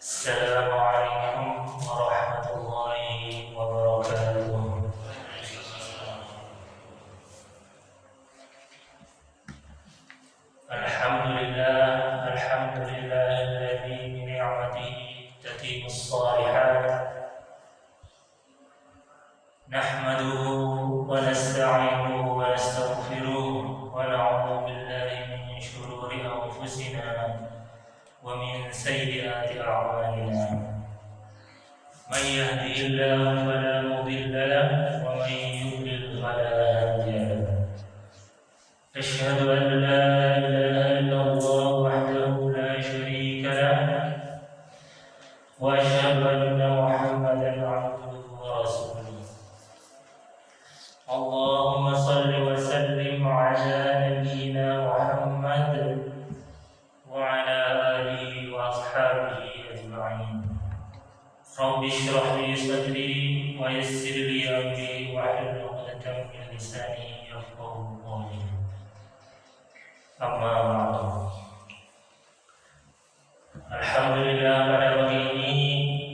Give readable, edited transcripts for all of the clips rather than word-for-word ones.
Assalamualaikum warahmatullahi wabarakatuh. Alhamdulillahilladzi bi ni'matihi tatimmus shalihat. Nahmaduhu wa nasta'inuhu wa nastaghfiruh wa na'udzu billahi min shururi anfusina wa min sayyiati a'malina. Man yahdihillahu fala mudilla lahu wa man yudlil fala hadiya lahu. Asyhadu an la ilaha illallah wahdahu la syarika lahu wa asyhadu anna Muhammadan 'abduhu wa rasuluh. Allahumma shalli wa sallim 'ala nabiyyina Muhammad wa 'ala alihi wa ashabihi ajma'in. Rabbi shrah li sadri wa yassir li amri wa hlul 'uqdatam min lisani yafqahu qawli. Amma ba'du. Alhamdulillah, pada pagi ini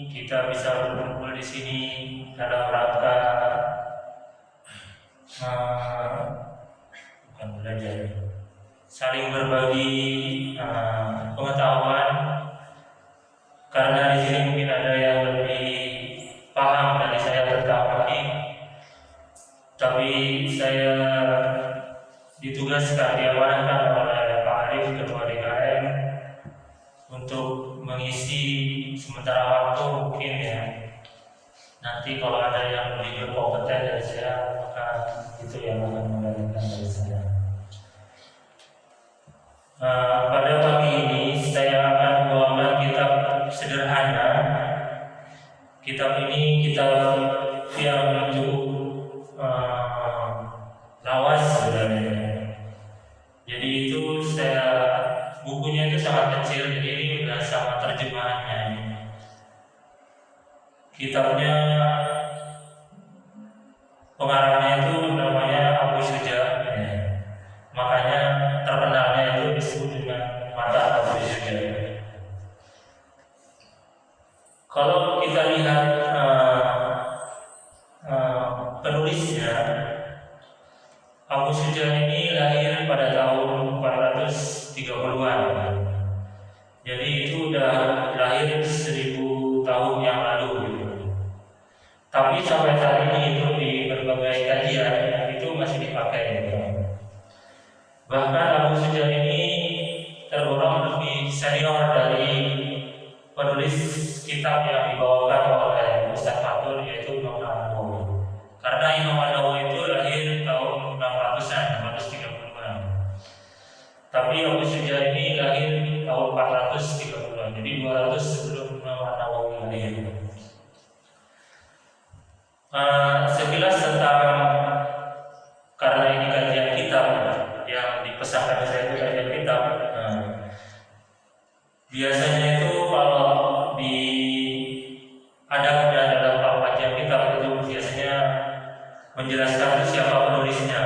kita bisa berkumpul di sini dalam rangka bukan belajar, saling berbagi pengetahuan, karena di sini mungkin ada yang lebih paham dari saya tentang hadis, tapi saya ditugaskan, diamanahkan oleh Pak Arif, Ketua DKM, untuk mengisi sementara waktu mungkin ya. Nanti kalau ada yang lebih berkompeten dari saya, maka itu yang akan menggantikan dari saya. Pada pagi ini saya akan membawakan kitab sederhana. Kitab ini kitab yang cukup lawas sebenarnya. Jadi itu bukunya itu sangat kecil, jadi ini sudah sama terjemahannya. Kitabnya pengarangnya itu namanya Abu Syuja, makanya terkenalnya itu disebut dengan mata Abu Syuja. Kalau kita lihat penulisnya, Abu Syuja ini lahir pada tahun 430-an. Jadi itu udah lahir 1000 tahun yang lalu gitu. Tapi sampai saat ini itu di berbagai kajian itu masih dipakai gitu. Bahkan Abu Syuja ini tergolong lebih senior dari penulis kitab yang dibawakan oleh Ustaz Fatur, yaitu Imam An-Nawawi. Karena Imam An-Nawawi itu lahir tahun 600-an, 630-an. Tapi Abu Syuja ini lahir tahun 430-an, jadi 200 sebelum Imam An-Nawawi lahir. Sekilas tentang, karena ini kajian kitab yang dipesankan saya itu kajian kitab. Biasanya itu kalau diadakan dalam kajian kitab itu biasanya menjelaskan itu siapa penulisnya.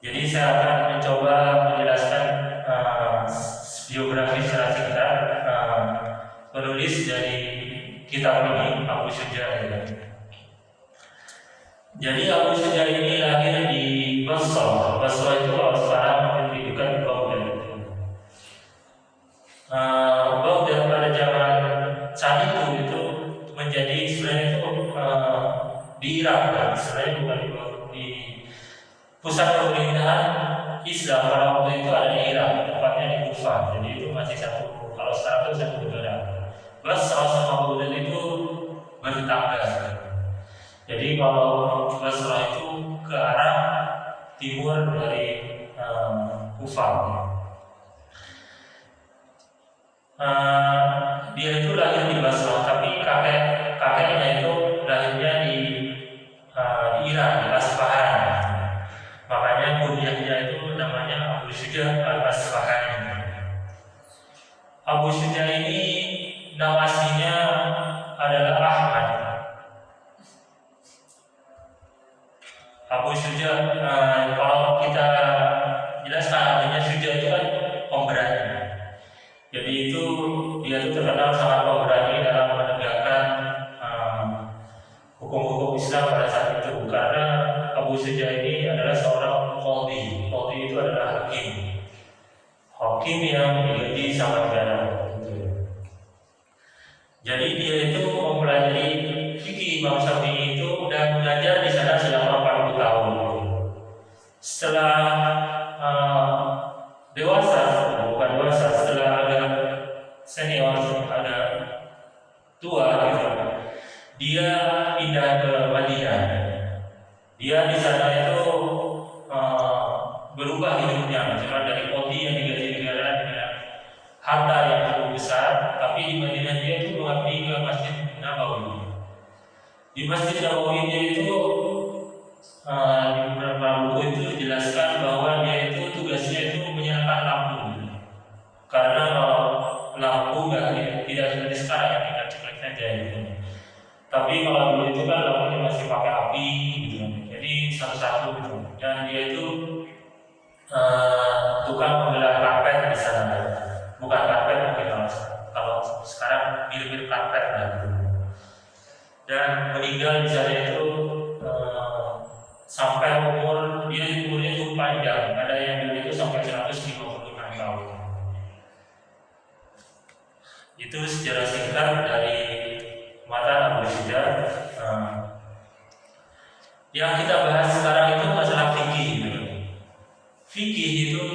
Jadi saya akan mencoba menjelaskan biografi secara singkat penulis dari kitab ini, Abu Syuja. Jadi Abu Syuja ini lahir di Basra. Basra itu sekarang di dekat Baghdad. Baghdad pada zaman saat itu menjadi sebenarnya itu di Irak, sebenarnya bukan di pusat pemerintahan Islam pada waktu itu ada di Irak, tepatnya di Kufah. Jadi itu masih satu, kalau sekarang itu satu negara. Basra sama Baghdad itu bertetangga. Jadi kalau Basra itu ke arah timur dari Kufah. Dia itu lahir di Basra, tapi kakeknya itu lahirnya di Iran, di Asfahan. Makanya kunyahnya itu namanya Abu Syuja al-Asfahani. Abu Syuja ini nawasinya adalah Ahmad. Abu Syuja, kalau kita jelaskan artinya Syuja itu kan pemberani. Jadi itu dia itu terkenal sama Syuja ini adalah seorang qadhi. Qadhi itu adalah hakim. Hakim yang digaji sama negara. Jadi dia itu mempelajari fikih Imam Syafi'i itu dan mengajar di sana selama 40 tahun. Setelah setelah agak senior, agak tua gitu, dia pindah ke Madinah. Dia di sana itu berubah hidupnya, misalnya dari qadhi yang digaji negara dengan harta yang cukup besar, tapi di Madinah dia itu mengabdi ke Masjid Nabawi. Di Masjid Nabawi dia itu di beberapa buku itu dijelaskan bahwa dia itu tugasnya itu menyalakan lampu. Karena kalau lampu tidak seperti sekarang yang tinggal ceklek saja gitu. Tapi kalau dulu itu kan lampunya masih pakai api gitu. Jadi satu-satu gitu. Dan dia itu tukang penggelar karpet di sana. Bukan karpet mungkin kalau sekarang mirip-mirip karpet lah gitu. Dan meninggal di sana itu sampai umurnya cukup panjang. Ada yang bilang itu sampai 155 tahun. Itu sejarah singkat dari Matan Abu Syuja. Yang kita bahas sekarang itu masalah fikih. Fikih itu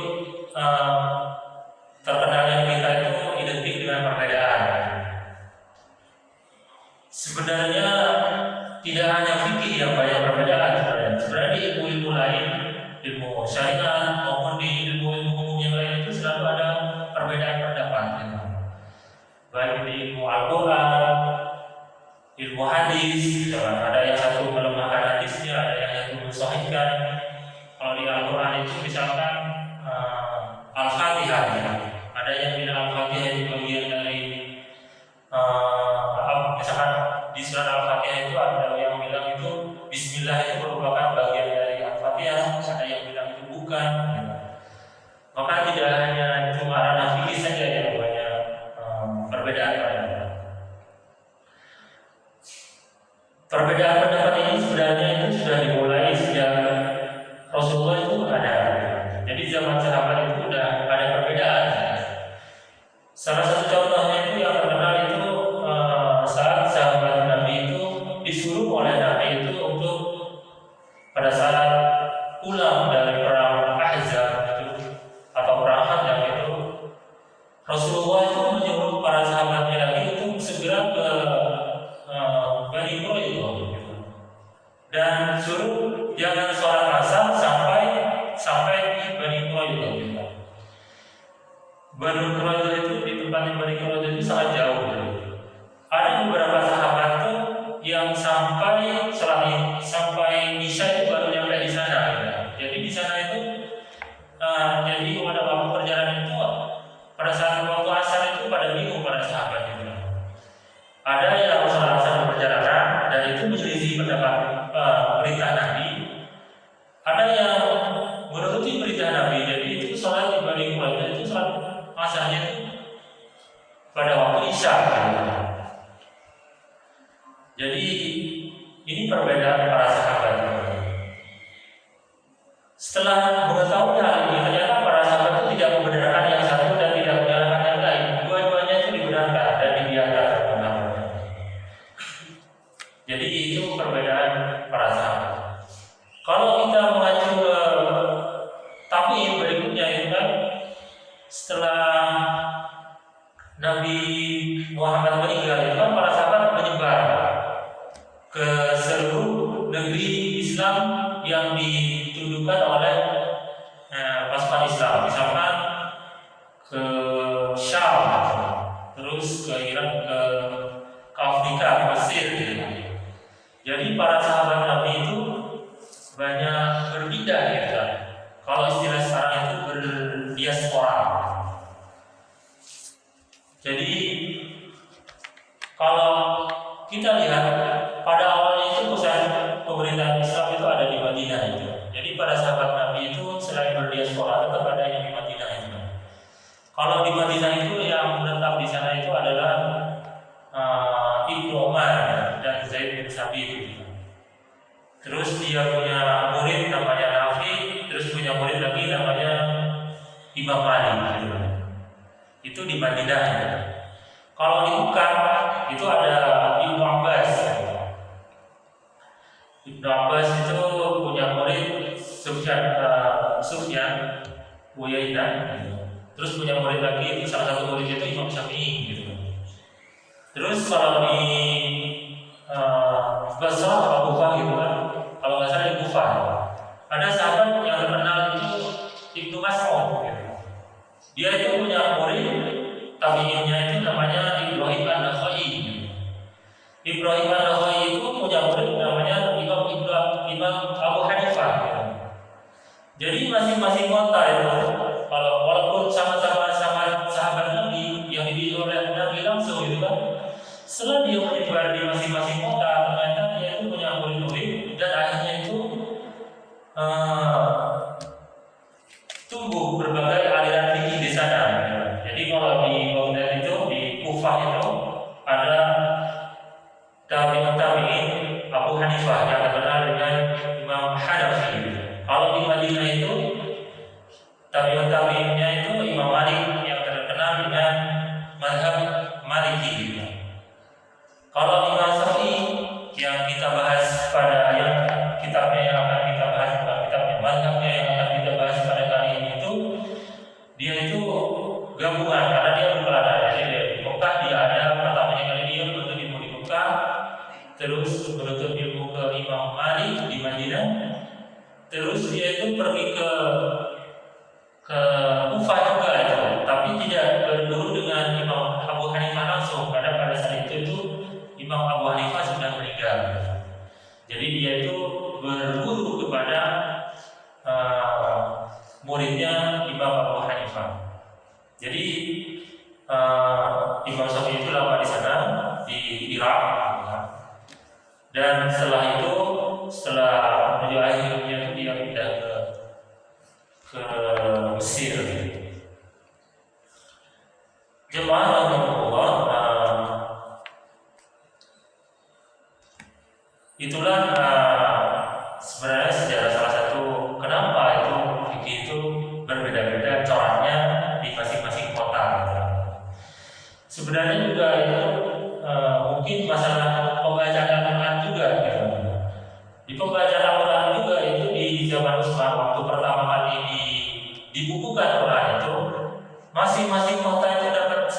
terkenalnya kita itu identik dengan perbedaan. Sebenarnya tidak hanya fikih yang banyak perbedaan. Sebenarnya di ilmu-ilmu lain, ilmu syariat maupun di ilmu-ilmu umum yang lain itu selalu ada perbedaan pendapat. Baik di ilmu Al-Quran, ilmu hadis, ada yang satu melemahkan hadisnya, ada yang satu mensahihkan. Kalau di Al-Quran itu misalkan Al-Fatihah, ada yang bilang Al-Fatihah itu bagian dari misalkan di surat Al-Fatihah itu ada yang bilang itu Bismillah itu merupakan bagian dari Al-Fatihah, ada yang bilang itu bukan. Maka tidak hanya cuma ranah fikih saja yang banyak perbedaan pendapat. Perbedaan pendapat ini sebenarnya itu sudah dimulai sejak Rasulullah itu ada. Jadi zaman sahabat itu sudah ada perbedaan. Salah satu contohnya itu yang terkenal itu saat sahabat Nabi itu disuruh oleh Nabi itu untuk pada saat pulang dari perang Ahzab itu atau perang Khandaq itu, Rasulullah itu menyuruh para sahabatnya lagi untuk segera ke Bani Quraidah dan suruh jangan sholat asar sampai di Bani Quraidah. Bani Quraidah itu di tempatnya Bani Quraidah itu sangat jauh. Ada beberapa sahabat tuh yang sampai Isya itu baru nyampe di sana. Jadi di sana itu jadi pada waktu perjalanan itu pada saat waktu asar itu pada bingung para sahabat itu. Ada yang sholat asar perjalanan dan itu menyelisih pendapat perintah Nabi. Ada yang menuruti perintah Nabi. Jadi itu sholat di Bani Quraidah itu sholat asarnya itu pada waktu Isya. Jadi ini perbedaan para sahabat. Setelah mengetahui hal ini, ternyata para sahabat itu tidak membenarkan yang satu dan tidak membenarkan yang lain. Dua-duanya itu dibenarkan dan dibiarkan. Jadi itu perbedaan para sahabat. Kalau kita mengacu ke tabi'in berikutnya itu kan, setelah Nabi Muhammad meninggal itu kan para sahabat menyebar ke seluruh negeri Islam yang ditundukkan oleh pasukan Islam, misalkan ke Syam, terus ke Irak, ke Afrika, ke Mesir gitu. Jadi para sahabat Nabi itu banyak berpindah gitu. Kalau istilah sekarang itu berdiaspora. Jadi kalau kita lihat pada awalnya itu pusat pemerintahan Islam itu ada di Madinah itu. Jadi pada sahabat Nabi itu selain berdiaspora tetap ada yang di Madinah itu. Kalau di Madinah itu yang menetap di sana itu adalah Ibnu Umar dan Zaid bin Sabit itu. terus dia punya murid namanya Nafi, terus punya murid lagi namanya Imam Malik gitu. Itu di Madinah. Kalau di Mekah itu ada Ibnu Abbas. Ibnu Abbas itu punya murid Sufyan Uyainah. Terus punya murid lagi, itu salah satu murid itu Imam Syafi'i gitu. Terus kalau di Basrah atau Kufah gitu kan, kalau nggak salah di Kufah ada sahabat yang terkenal itu Ibnu Mas'ud gitu. Dia itu punya murid tabi'innya itu namanya Ibrahim An-Nakhai gitu. Ibrahim An-Nakhai itu punya murid namanya Imam Abu Hanifah gitu. Jadi masing-masing kota itu kalau walaupun sama-sama sahabat Nabi yang dididik oleh Nabi langsung gitu kan, setelah dia menyebar di masing-masing kota, ternyata dia itu punya murid-murid dan akhirnya itu tumbuh berbagai aliran fikih di sana. Jadi kalau di Baghdad itu, di Kufah itu ada tabi'in Abu Hanifah yang terkenal dengan Imam Hanafi. Kalau di Madinah itu tabi'innya itu Imam Malik yang terkenal dengan mazhab Maliki. Kalau Imam Syafi'i yang kita bahas pada kitabnya yang akan kita bahas, bukan kitabnya, mazhabnya yang akan kita bahas pada kali ini itu, dia itu gabungan karena dia berkelana. Jadi di Mekah dia ada pertamanya kali dia menuntut ilmu di Mekah, terus menuntut ilmu ke Imam Malik di Madinah, terus dia itu pergi ke Kufah juga itu, tapi tidak berguru dengan Imam Abu Hanifah langsung karena pada saat itu Imam Abu Hanifah sudah meninggal. Jadi dia itu berguru kepada muridnya Imam Abu Hanifah. Jadi Imam Syafi'i itu lama di sana di Irak, dan setelah menuju akhirnya itu dia pindah ke Mesir. Jemaah rahimahullah, itulah sebenarnya sejarah salah satu kenapa itu fikih itu berbeda-beda coraknya di masing-masing kota. Sebenarnya juga itu mungkin masalah pembacaan Al-Quran juga gitu. Di pembacaan Al-Quran juga itu di zaman Utsman waktu pertama kali dibukukan Quran itu, masing-masing kota itu dapat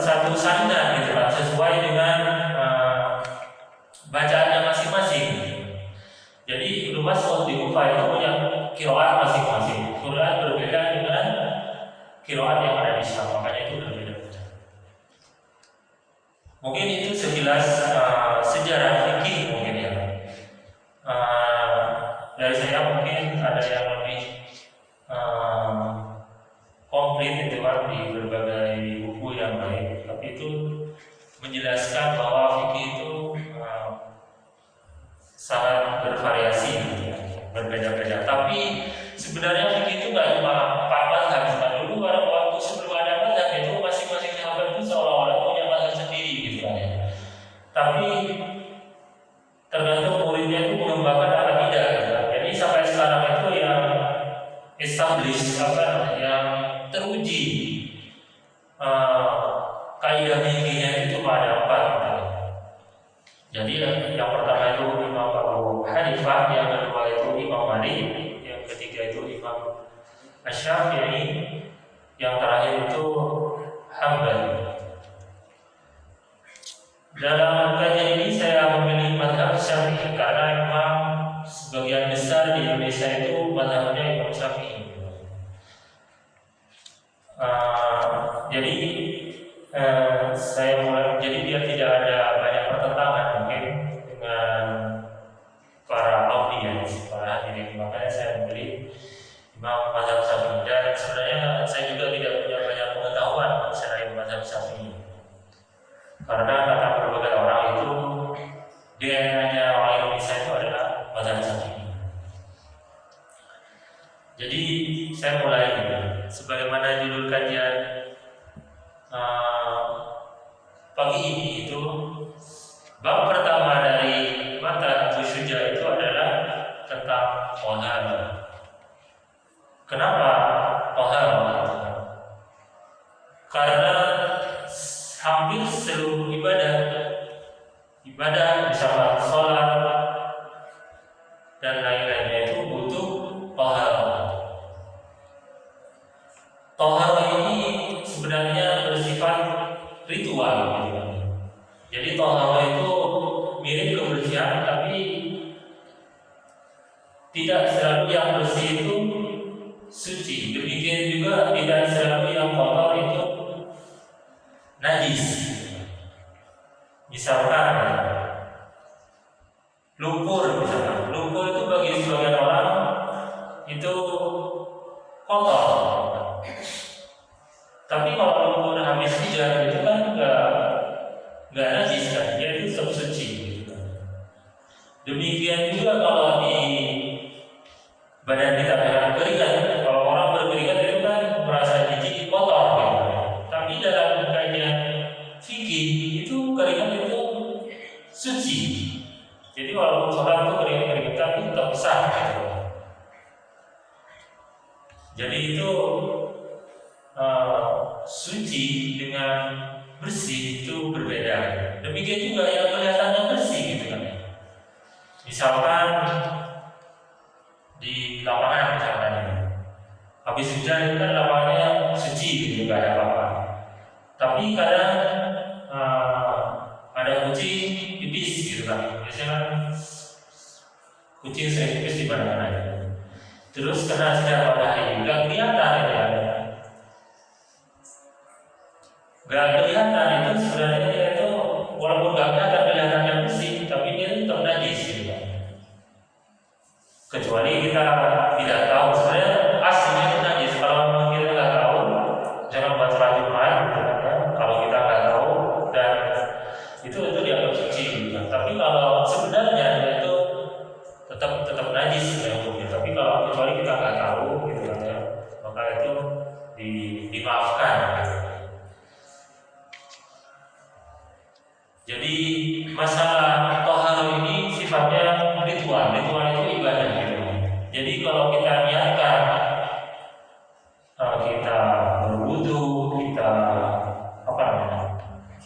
satu sanad gitu kan, sesuai dengan bacaannya masing-masing. Jadi Ibnu Mas'ud di Kufah itu punya qiraat masing-masing. Quran berbeda dengan qiraat yang ada di Syam, makanya itu berbeda-beda. Mungkin itu sekilas sejarah fikih mungkin ya. Dari saya mungkin ada yang lebih komplit itu kan di berbagai buku yang lain, tapi itu menjelaskan bahwa fikih itu sangat bervariasi, berbeda-beda. Tapi sebenarnya fikih itu nggak cuma 4 mazhab. Dulu pada waktu sebelum ada mazhab itu masing-masing sahabat itu seolah-olah punya mazhab sendiri gitu kan ya. Tapi tergantung muridnya itu mengembangkan apa tidak gitu. Jadi sampai sekarang itu yang established yang teruji kaidah fikihnya itu cuma ada 4 gitu. Jadi yang pertama itu Imam Abu Hanifah, yang kedua itu Imam Malik, yang ketiga itu Imam Asy-Syafi'i, yang terakhir itu Hambali. Dalam kajian ini saya memilih mazhab Syafi'i karena memang sebagian besar di Indonesia itu mazhabnya Imam Syafi'i. Jadi biar tidak ada banyak pertentangan mungkin dengan para audiens, para hadirin, makanya saya memilih Imam mazhab Syafi'i. Dan sebenarnya saya juga tidak punya banyak pengetahuan selain mazhab Syafi'i, karena kata berbagai orang itu DNA-nya orang Indonesia itu adalah mazhab Syafi'i. Jadi saya mulai sebagaimana judul kajian pagi ini itu bab pertama dari mata tahara. Kenapa tahara? Karena hampir seluruh ibadah misalkan sholat dan lain-lainnya itu butuh tahara. Tahara ini sebenarnya bersifat ritual. Jadi tahara itu mirip kebersihan, tapi tidak selalu yang bersih itu suci. Demikian juga tidak selalu yang kotor itu najis. Misalkan lumpur itu bagi sebagian orang itu kotor. Tapi kalau lumpur habis hujan itu kan nggak najis kan, dia itu tetap suci. Demikian juga kalau di badan kita keringat, kalau orang berkeringat itu kan merasa jijik, kotor gitu. Tapi dalam kajian fikih itu keringat itu suci. Jadi walaupun sholat itu keringat tapi tetap sah gitu. Jadi itu suci dengan bersih itu berbeda. Demikian juga yang kelihatannya bersih gitu kan. Misalkan di lapangan misalkan, habis hujan itu kan lapangannya suci gitu, nggak ada apa-apa. Tapi kadang ada kucing pipis gitu kan. Biasanya kan kucing sering pipis di mana-mana ya. Terus kena sinar matahari, nggak kelihatan ya. Nggak kelihatan itu sebenarnya dia itu walaupun nggak kelihatannya bersih, tapi dia tetap najis gitu kan. Kecuali kita tidak tahu sebenarnya aslinya itu najis. Kalau memang kita nggak tahu, jangan buat sholat Jumat gitu kan. Kalau kita nggak tahu dan itu dianggap suci gitu kan. Tapi kalau sebenarnya itu tetap najis ya hukumnya. Tapi kalau kecuali kita nggak tahu gitu kan ya, maka itu dimaafkan gitu. Jadi masalah toharo ini sifatnya ritual itu ibadah gitu. Jadi kalau kita niatkan kita berwudu, kita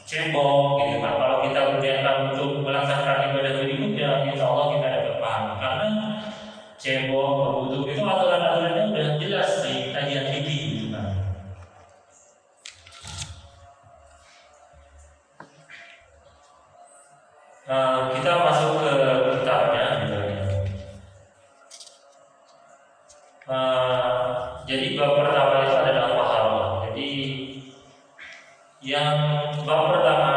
cebok gitu kan. Kalau kita berniatkan untuk melaksanakan ibadah berikutnya, insya Allah kita dapat paham. Karena cebok, berwudu itu aturan-aturannya sudah jelas di kajian fikih gitu kan. Kita masuk ke kitabnya. Jadi bab pertama itu adalah pahala. Jadi yang bab pertama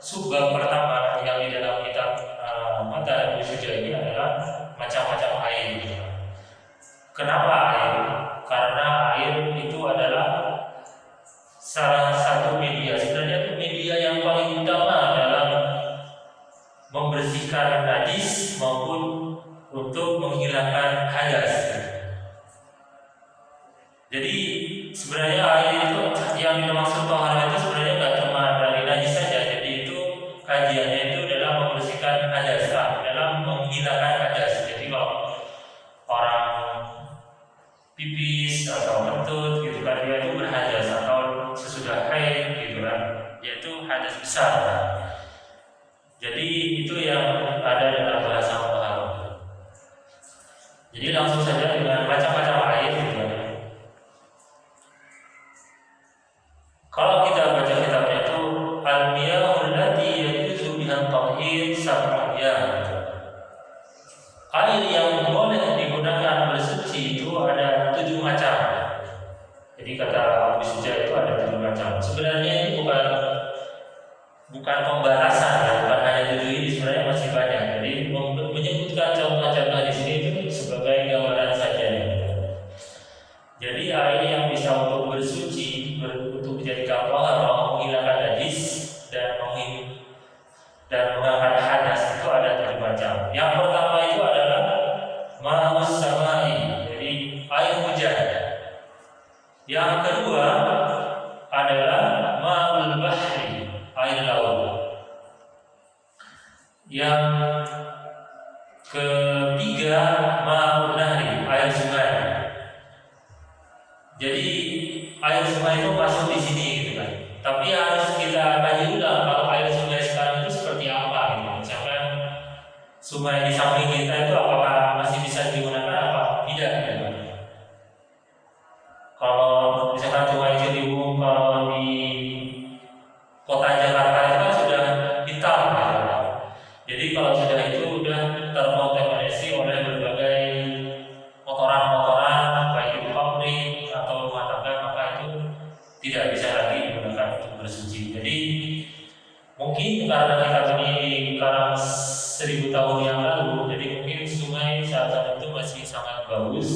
subbab pertama yang di dalam kitab Mata Al-Sujud ini adalah macam-macam air. Kenapa air? Karena air itu adalah salah satu media. Sebenarnya itu media yang paling utama dalam membersihkan najis maupun untuk menghilangkan hadas. Jadi sebenarnya air itu yang dimaksud tohara itu sebenarnya nggak cuma dari najis saja. Jadi itu kajiannya itu dalam membersihkan hadas, dalam menghilangkan hadas. Jadi kalau orang pipis atau kentut gitu kan, dia itu berhadas atau sesudah haid gitu kan, yaitu hadas besar. Jadi itu yang ada dalam bahasa tohara. Jadi langsung saja dengan macam-macam air gitu kan. Kalau kita baca kitabnya itu al-miyahul lati yajuzu biha tathhir sab'iyah. Air yang boleh digunakan bersuci itu ada 7 macam. Jadi kata Abu Suja itu ada 7 macam. Sebenarnya ini bukan pembatasan ya, bukan hanya 7 ini, sebenarnya masih banyak. Jadi menyebutkan contoh-contoh di sini itu sebagai gambaran saja. Jadi air yang bisa untuk bersuci, untuk dijadikan tohara, menghilangkan najis dan mengangkat hadas itu ada 7 macam. Yang pertama itu adalah ma'us samai, jadi air hujan. Yang kedua adalah ma'ul bahri, air laut. tiga, ma'un nahri, air sungai. Jadi air sungai itu masuk di sini gitu kan. Tapi harus kita kaji ulang kalau air sungai sekarang itu seperti apa gitu. Misalkan sungai di samping kita itu apakah masih bisa digunakan apa tidak gitu kan. Kalau misalkan sungai Ciliwung kalau di kota Jakarta itu kan sudah hitam gitu. Jadi kalau sudah itu udah terkontaminasi oleh berbagai kotoran-kotoran baik itu pabrik atau rumah tangga, maka itu tidak bisa lagi digunakan untuk bersuci. Jadi mungkin karena kita ini karena 1000 tahun yang lalu, jadi mungkin sungai saat itu masih sangat bagus,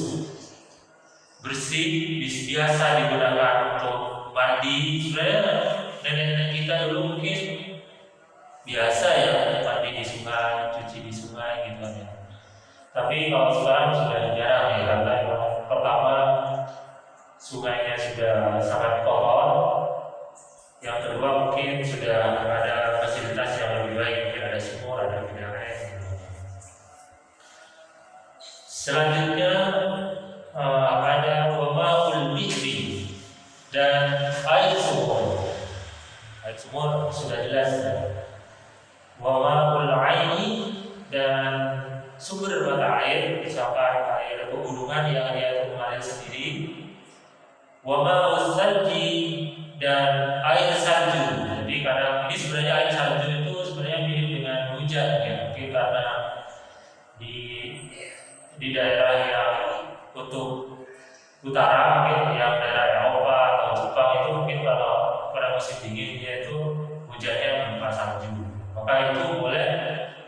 bersih, biasa digunakan untuk mandi. Sebenarnya nenek-nenek kita dulu mungkin biasa ya mandi di sungai, cuci di sungai gitu ya. Tapi kalau sekarang sudah jarang ya, karena pertama sungainya sudah sangat kotor, yang kedua mungkin sudah ada fasilitas yang lebih baik, mungkin ada sumur, ada bidang air. Selanjutnya ada wama'ul bi'ri dan air sumur. Air sumur sudah jelas. Wama'ul aini dan sumber mata air, misalkan air pegunungan yang dia mengalir sendiri. Wama'ul salji dan air salju. Jadi kadang ini sebenarnya air salju itu sebenarnya mirip dengan hujan ya, mungkin karena di daerah yang kutub utara, mungkin yang daerah Eropa atau Jepang itu mungkin kalau pada musim dinginnya itu hujannya berupa salju, maka itu boleh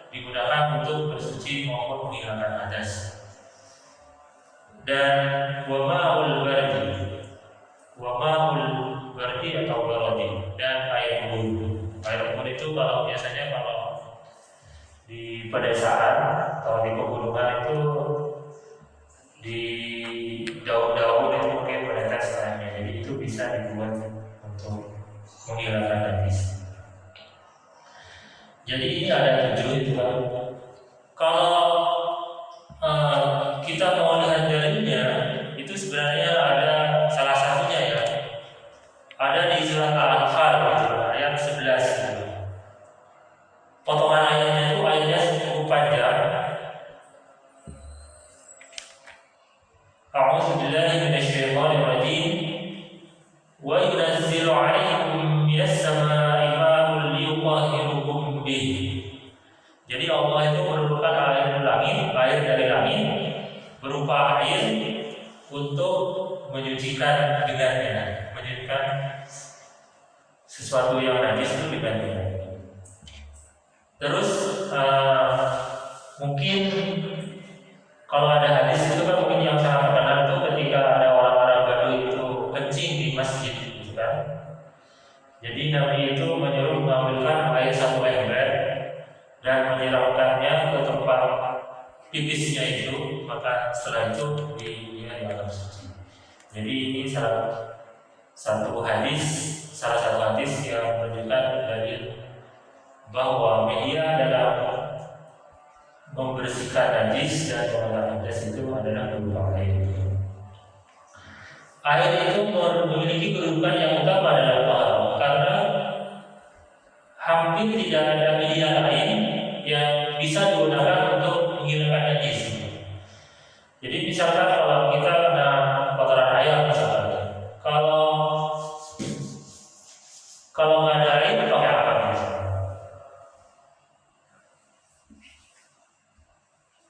digunakan untuk bersuci maupun menghilangkan hadas. Dan wama'ul bardi atau barodi dan air embun. Air embun itu kalau biasanya kalau di pedesaan atau di pegunungan itu di daun-daun itu mungkin menetes airnya, jadi itu bisa dibuat untuk menghilangkan najis. Jadi ini ada 7 itu kan. Kalau kita mau lihat dalilnya, itu sebenarnya ada salah satunya ya. Ada di surat Al-Anfal ayat 11 gitu. Potongan ayatnya itu ayatnya cukup panjang. A'udzu billahi minasyaitonir rajim. Wa yunazzilu 'alaikum minas samaa'i ma'un liyutahhirukum bih. Jadi Allah itu menurunkan air dari langit berupa air untuk menyucikan dengannya, menyucikan sesuatu yang najis itu dengannya. Terus mungkin kalau ada hadis itu kan mungkin yang sangat terkenal itu ketika ada orang-orang Badui itu kencing di masjid gitu kan. Jadi Nabi itu menyuruh mengambilkan air 1 ember dan menyiramkannya ke tempat pipisnya itu, maka setelah itu dia dianggap suci. Jadi ini salah satu hadis yang menunjukkan dalil bahwa media dalam membersihkan najis dan menghilangkan hadas itu adalah berupa air. Air itu memiliki kedudukan yang utama dalam taharah karena hampir tidak ada media lain yang bisa digunakan untuk menghilangkan najis. Jadi misalkan kalau kita kena kotoran ayam misalkan, kalau nggak ada air pakai apa misalkan?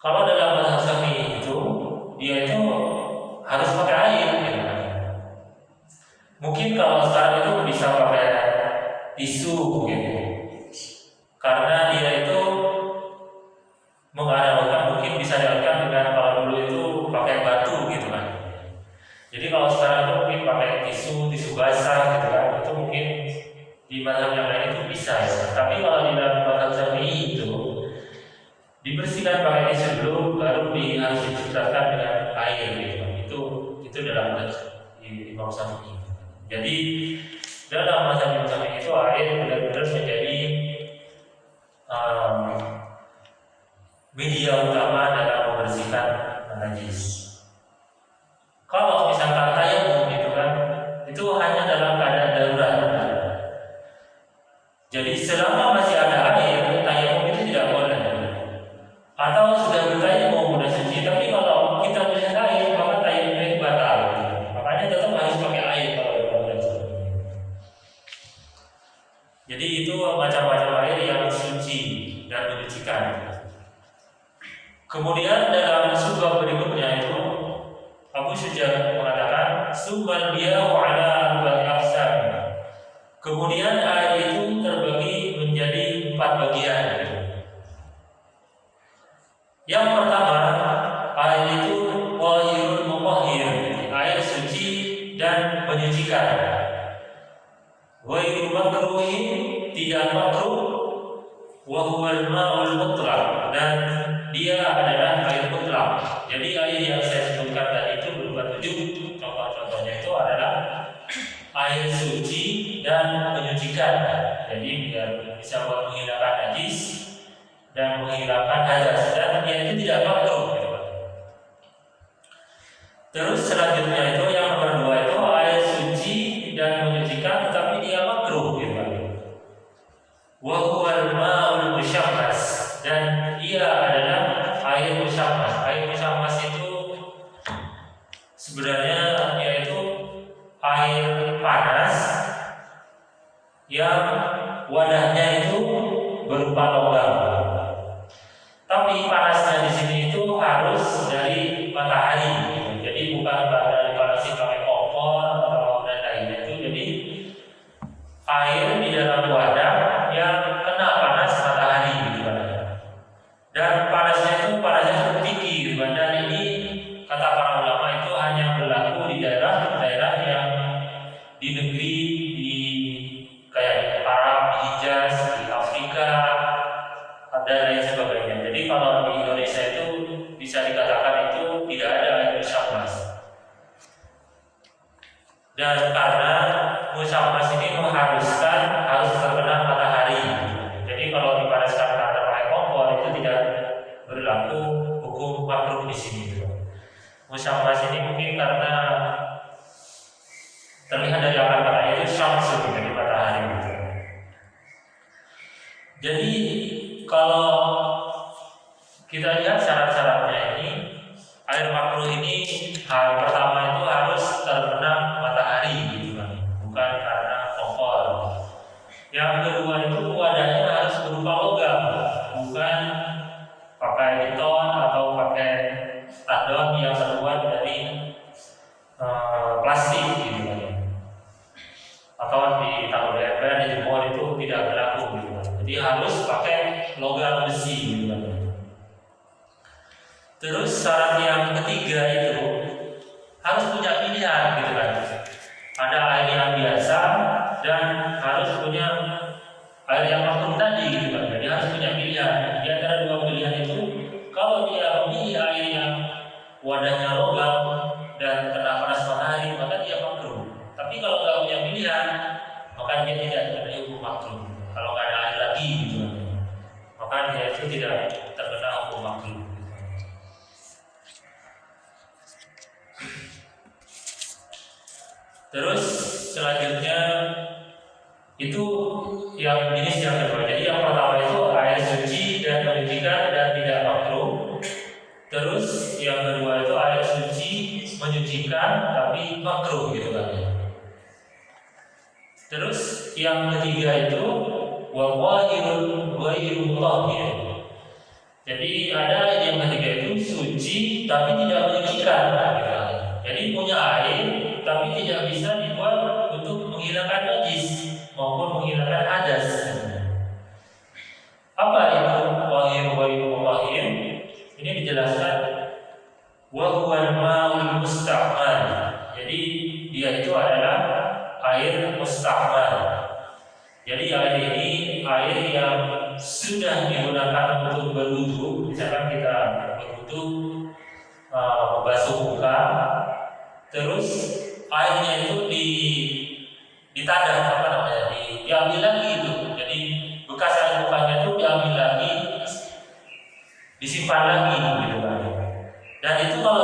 Kalau dalam mazhab Syafi'i itu dia itu harus pakai air gitu. Mungkin kalau sekarang itu bisa pakai tisu gitu. Karena dia itu menganalogkan, mungkin bisa dilakukan dengan kalau dulu itu pakai batu gitu kan. Jadi kalau sekarang itu mungkin pakai tisu basah gitu kan. Itu mungkin di mazhab yang lain itu bisa ya. Tapi kalau di dalam mazhab Syafi'i itu dibersihkan pakai tisu dulu, baru harus dicucikan dengan air gitu. Itu dalam mazhab Imam Syafi'i. Jadi dalam mazhab Imam Syafi'i itu air benar-benar menjadi media utama dalam najis. Kalau misalkan tayamum gitu kan, itu hanya dalam keadaan darurat. Jadi selama masih ada air, tayamum itu tidak boleh. Atau sudah bertayamum sudah suci, tapi kalau kita melihat air, maka tayamumnya itu batal. Makanya tetap harus pakai air kalau bertayamum. Jadi itu macam-macam air yang suci dan menyucikan. Kemudian dalam subbab berikutnya itu Abu Syuja mengatakan summal miya'u ala arba'ati aqsam. Kemudian air itu terbagi menjadi 4 bagian. Yang pertama, air itu tahirun mutahhir, air suci dan menyucikan. Ghairu makruhin, tidak makruh, wa huwal ma'ul mutlaq, dan dia adalah air mutlak. Jadi air yang saya sebutkan tadi itu berupa 7 contoh-contohnya itu adalah air suci dan menyucikan. Jadi biar bisa menghilangkan najis dan menghilangkan hadas, dan dia itu tidak makruh. Terus selanjutnya itu yang nomor 2 itu air suci dan menyucikan tetapi dia makruh gitu. Wa huwal ma'ul musyammas, dan ia adalah air musyammas. Air musyammas itu sebenarnya yaitu air panas yang wadahnya itu berupa logam. Tapi panasnya di sini itu harus dari matahari. Jadi bukan dari panasi pakai kompor atau dan lainnya itu. Jadi air di dalam wadah yang kena panas matahari gitu kan. Dan panasnya itu cukup tinggi gitu kan. Dan ini kata para ulama itu hanya berlaku di daerah-daerah yang di negeri di kayak di Arab, di Hijaz, di Afrika, dan lain sebagainya. Jadi kalau di Indonesia itu bisa dikatakan itu tidak ada air musyammas. Dan karena musyammas ini mengharuskan harus terkena matahari. Jadi kalau dipanaskan karena pakai kompor itu tidak berlaku hukum makruh di sini. Musyammas ini mungkin karena terlihat dari akar-akarnya itu syamsun, dari matahari. Jadi kalau kita lihat syarat-syaratnya ini, air makruh ini hal pertama itu harus terkena matahari gitu kan, bukan karena kompor. Yang kedua itu wadahnya harus berupa logam, bukan pakai beton atau pakai tandon yang terbuat dari plastik gitu kan. Atau ditaruh di ember, dijemur, itu tidak berlaku gitu kan. Jadi harus pakai logam besi gitu kan. Terus syarat yang ketiga itu harus punya pilihan gitu kan. Ada air yang biasa dan harus punya air yang makruh tadi gitu kan. Jadi harus punya pilihan. Di antara dua pilihan itu, kalau dia memilih air yang wadahnya logam dan kena panas matahari, maka dia makruh. Tapi kalau nggak punya pilihan, maka dia tidak terkena hukum makruh. Kalau nggak ada air lagi gitu kan, maka dia itu tidak terkena hukum makruh. Terus selanjutnya itu yang jenis yang kedua. Jadi yang pertama itu air suci dan menyucikan dan tidak makruh. Terus yang kedua itu air suci menyucikan tapi makruh gitu kan. Terus yang ketiga itu wawahirun ghairu mutahhir. Jadi ada yang ketiga itu suci tapi tidak menyucikan gitu kan. Jadi punya air tapi tidak bisa dibuat untuk menghilangkan najis maupun menghilangkan hadas. Apa itu wahir ghairu mutahhir? Ini dijelaskan wa huwal ma'ul musta'mal. Jadi dia itu adalah air musta'mal. Jadi air ini air yang sudah digunakan untuk berwudu. Misalkan kita berwudu membasuh muka, terus airnya itu ditadah apa namanya, diambil lagi itu. Jadi bekas air mukanya itu diambil lagi, disimpan lagi gitu kan. Dan itu kalau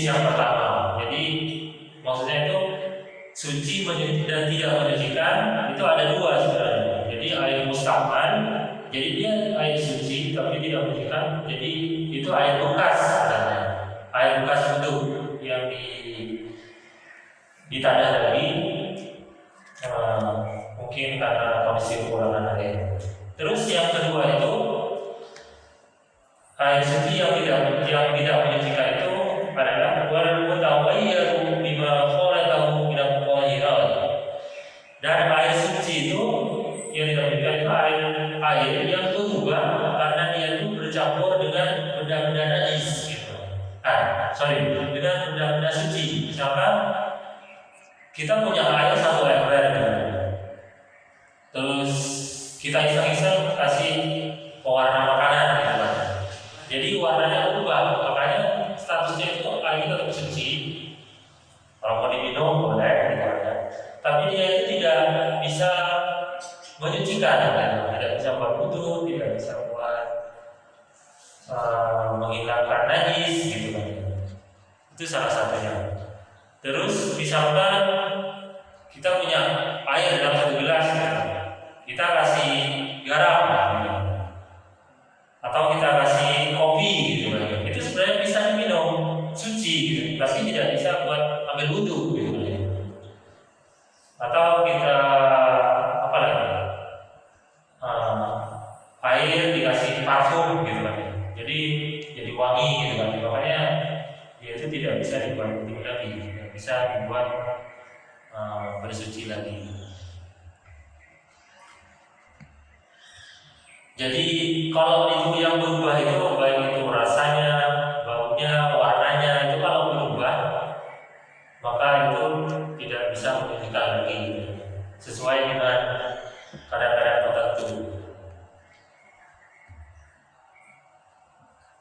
yang pertama. Jadi maksudnya itu suci dan tidak menyucikan itu ada dua sebenarnya. Jadi air mustakmal, jadi dia air suci tapi tidak menyucikan. Jadi itu air bekas sebenarnya, air bekas wudhu yang ditanah tadi, mungkin karena kondisi kekurangan air. Terus yang kedua itu air suci yang tidak menyucikan itu adalah wal mutawayyiru bima khalaqahu min al-qahirat. Dan air suci itu yang ditemukan itu air yang berubah karena dia itu bercampur dengan benda-benda najis gitu. Dengan benda-benda suci. Misalkan kita punya air satu ember gitu. Terus kita iseng-iseng kasih pewarna makanan gitu kan. Jadi warnanya berubah, makanya statusnya itu air tetap suci. Kalau mau diminum boleh gitu kan. Tapi dia itu tidak bisa menyucikan, tidak bisa buat wudhu, tidak bisa buat menghilangkan najis gitu kan. Itu salah satunya. Terus misalkan kita punya air dalam satu gelas gitu. Kita kasih garam gitu. Atau kita kasih kopi gitu kan. Itu sebenarnya bisa diminum, suci gitu. Tapi tidak bisa buat ambil wudhu gitu kan. Atau kita apa lagi? Air dikasih parfum gitu kan. Jadi wangi gitu kan. Makanya dia itu tidak bisa dibuat wudhu lagi, tidak bisa dibuat bersuci lagi. Jadi kalau itu yang berubah itu baik itu rasanya, baunya, warnanya itu kalau berubah maka itu tidak bisa menyucikan lagi sesuai dengan kadar-kadar tertentu.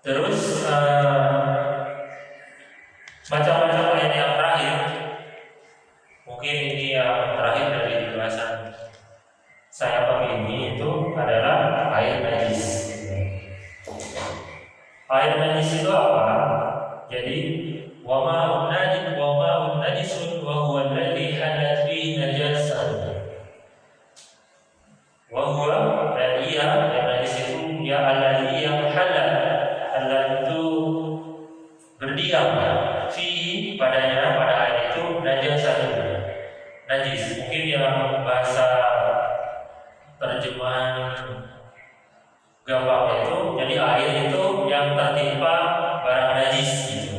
Terus macam-macam lain yang terakhir, mungkin ini yang terakhir dari pembahasan saya pagi ini itu adalah air najis. Air najis itu apa? Jadi wama najisun wa huwa alladhi halat fihi najasah. Wa huwa yang najis itu ya alladhi yang halal itu berdiam fihi padanya, pada air itu najasah, najis. Mungkin yang bahasa terjemahan gampangnya itu, jadi air itu yang tertimpa barang najis gitu.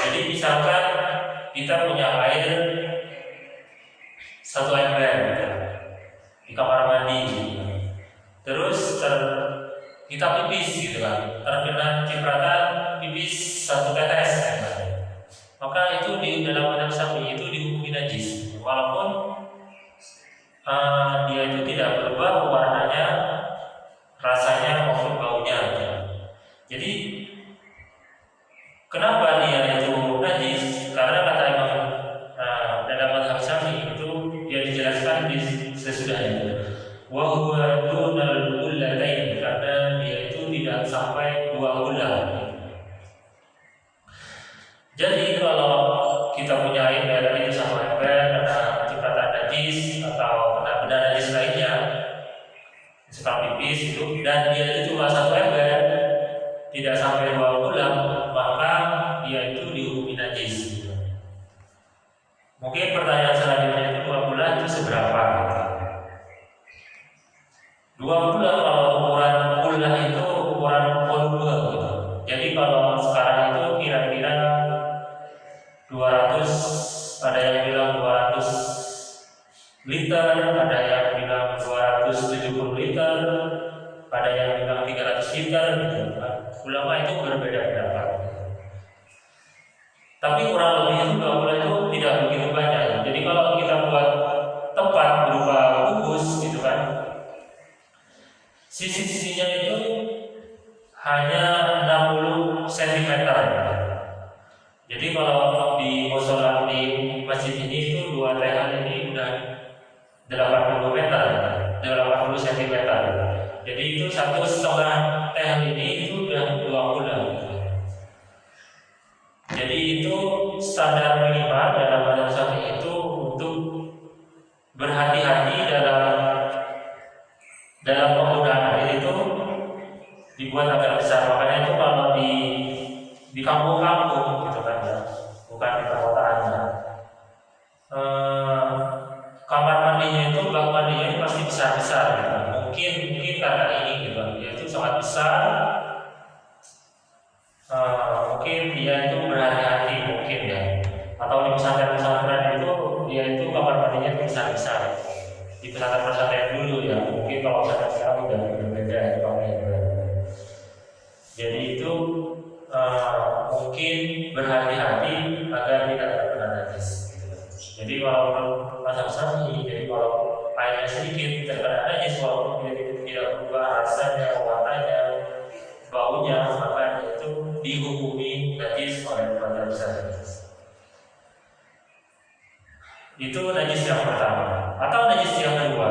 Jadi misalkan kita punya air satu ember gitu, di kamar mandi gitu. Terus kita pipis gitu kan, terkena cipratan pipis satu tetes gitu. Maka itu di dalam madhab Syafi'i itu dihukumi najis, walaupun dia itu tidak berubah warnanya, rasanya maupun baunya. Jadi kenapa dia itu najis? Karena kata Imam dalam mazhab Syafi'i itu dia dijelaskan di sesudahnya. Wa huwa dunal qullatain, karena dia itu tidak sampai 2 bulan. Jadi kalau kita punya air dari itu sama ember kena cipratan najis atau kena benda najis lainnya, seperti pipis itu, dan dia itu cuma satu ember, tidak sampai 2 bulan, maka dia itu dihukumi najis. Mungkin pertanyaan selanjutnya itu 2 bulan itu seberapa? 2 bulan kalau ukuran bulan itu ukuran volume gitu. Jadi kalau sekarang itu kira-kira 200, ada yang bilang 200 liter, ada yang bilang 270 liter, ada yang bilang 300 liter gitu. Ulama itu berbeda pendapat. Tapi kurang lebih itu 2 bulan itu tidak begitu banyak. Jadi kalau kita buat tempat berupa kubus gitu kan, sisi-sisinya itu hanya 60 cm. Jadi kalau di musola di masjid ini itu 2 tehan ini udah 80 meter, 80 cm. Jadi itu 1,5 tehan ini itu udah 2 bulan. Jadi itu dibuat agak besar. Makanya itu kalau di kampung-kampung gitu kan ya, bukan di perkotaan ya. Kamar mandinya itu, bak mandinya itu pasti besar-besar gitu. Mungkin karena ini gitu, dia itu sangat besar. Mungkin dia itu berhati-hati mungkin ya. Atau di pesantren-pesantren itu dia itu kamar mandinya itu besar-besar. Di pesantren-pesantren dulu ya, mungkin kalau pesantren sekarang udah berbeda ya kamarnya. Jadi itu mungkin berhati-hati agar tidak terkena najis. Jadi kalau pasang sami, jadi kalau airnya sedikit terkena najis, walaupun dia tidak berubah rasanya, warnanya, baunya, maka itu dihukumi najis oleh ulama besar. Itu najis yang pertama. Atau najis yang kedua,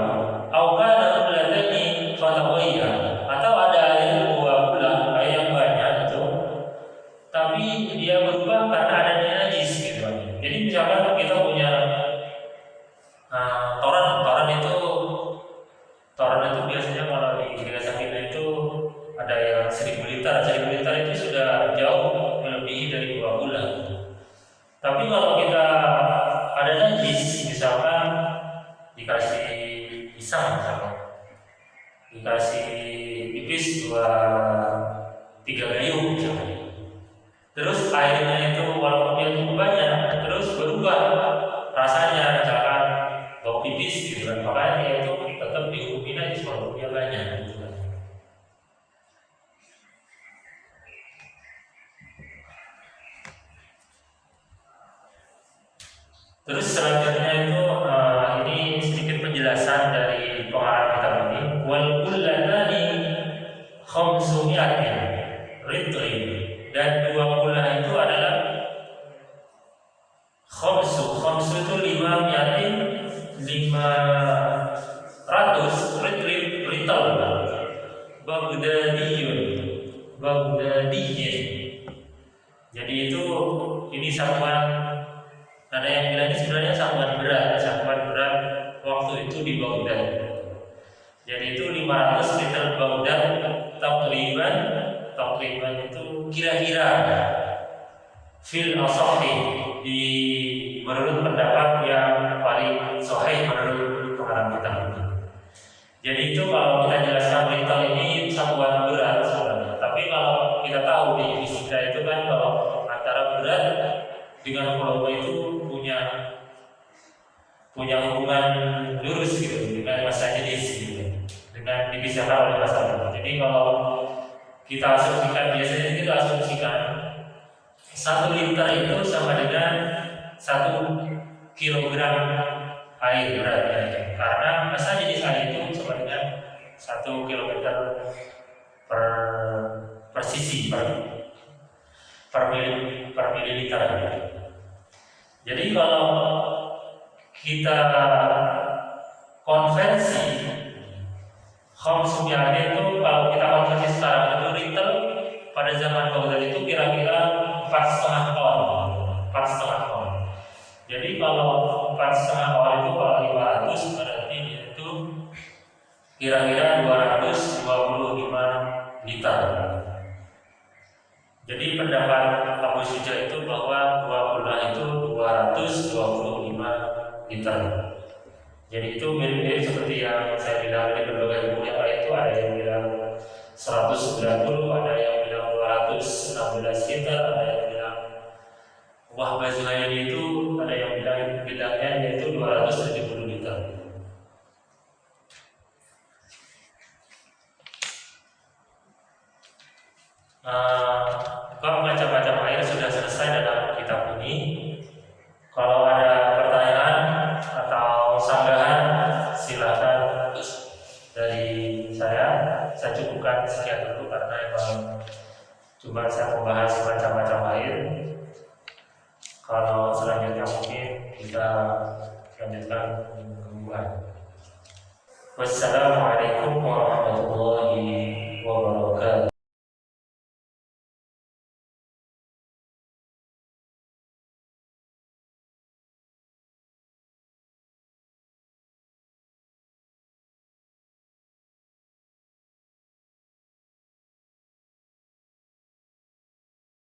aukana ulatani fatawiyah, atau ada air buah air yang banyak itu, tapi dia berubah karena adanya najis gitu. Jadi misalkan kita punya toran itu biasanya kalau di desa kita itu ada yang 1000 liter. 1000 liter itu sudah jauh melebihi dari 2 bulan. Tapi kalau kita ada najis, misalkan dikasih pisang, dikasih pipis 2-3 gayung misalkan. Terus airnya itu walaupun dia cukup banyak, terus berubah rasanya, misalkan bau pipis gitu kan, makanya dia itu tetap dihukumi najis walaupun dia banyak gitu kan. Terus selanjutnya itu ini sedikit penjelasan dari pengarang kitab ini. Wal kullatani khamsumi'atin ritri, dan 2 bulan itu adalah khamsu itu 500 rital Baghdadiyun. Jadi itu ini satuan, ada yang bilang ini sebenarnya satuan berat waktu itu di Baghdad. Jadi itu 500 liter Baghdad takriban itu kira-kira fil asahi, di menurut pendapat yang paling sahih menurut pengarang kitab ini. Jadi itu kalau kita jelaskan rital ini satuan berat sebenarnya. Tapi kalau kita tahu di fisika itu kan kalau antara berat dengan volume itu punya hubungan lurus gitu dengan massa jenis gitu, dengan dipisahkan oleh massa. Jadi kalau kita asumsikan, biasanya kita asumsikan 1 liter itu sama dengan 1 kilogram air beratnya, karena massa jenis air itu sama dengan 1 kilometer per sisi per mililiter. Jadi kalau kita konversi khamsumi'atin itu, kalau kita konversi sekarang itu liter pada zaman Baghdad itu kira-kira 4,5 ton. Jadi kalau 4,5 ton itu kalau 500 berarti itu kira-kira 225 liter. Jadi pendapat Abu Syuja itu bahwa 2 bulan itu 225 liter. Jadi itu mirip-mirip seperti yang saya bilang di berbagai buku yang lain, itu ada yang bilang 190, ada yang bilang 216 liter, ada yang bilang Wahbah Zuhaili itu ada yang bilangnya yaitu 270 liter. Bab macam-macam air sudah selesai dalam kitab ini. Kalau ada pertanyaan atau sanggahan silakan dari saya cukupkan sekian dulu karena memang cuma saya membahas macam-macam air. Kalau selanjutnya mungkin kita lanjutkan mingguan. Wassalamualaikum warahmatullahi wabarakatuh.